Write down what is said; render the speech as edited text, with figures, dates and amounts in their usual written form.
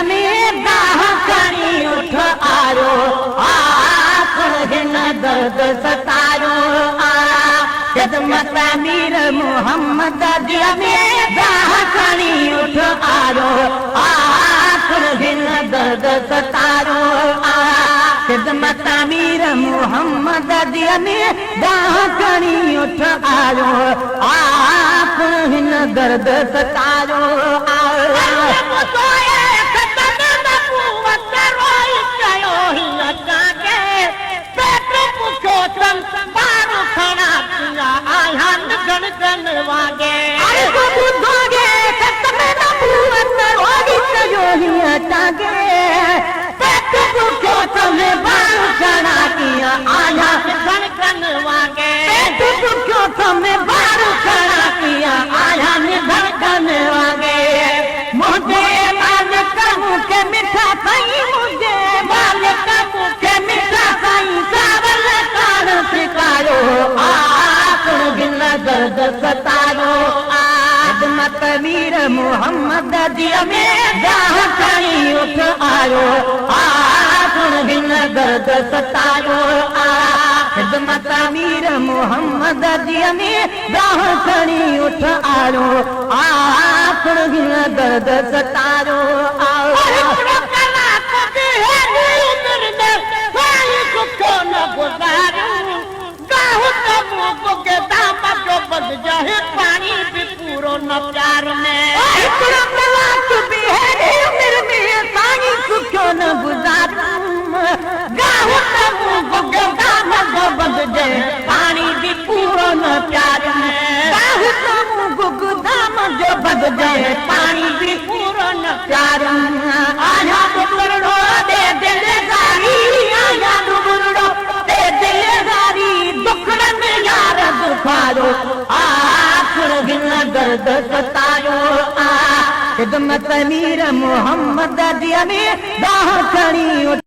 में दाह खणी उठ आयो आखिर हिन दर्द सतायो खिदमत अमीर मोहम्मद दिया में दाह खणी उठ आयो आखिर हिन दर्द सतायो खिदमत अमीर मोहम्मद दिया में दाह खणी उठ आयो आखिर हिन दर्द सतायो दर्द सतायो खिदमत अमीर मोहम्मद दिया में दाह खणी उठ आयो आखिर हिन दर्द सतायो खिदमत अमीर मोहम्मद दिया में दाह खणी उठ आयो आखिर हिन दर्द सतायो पानी भी पूरो न प्यार में पानी सुखो न पानी भी पूरो न प्यार में जो बद जाए पानी भी पूरो न प्यार आया दुबड़ो दे दिलदारी आया दुबड़ो दे दिलदारी दुखड़न यार दुखारो आखिर हिन दर्द सतायो खिदमत अमीर मोहम्मद दिया में दाह खणी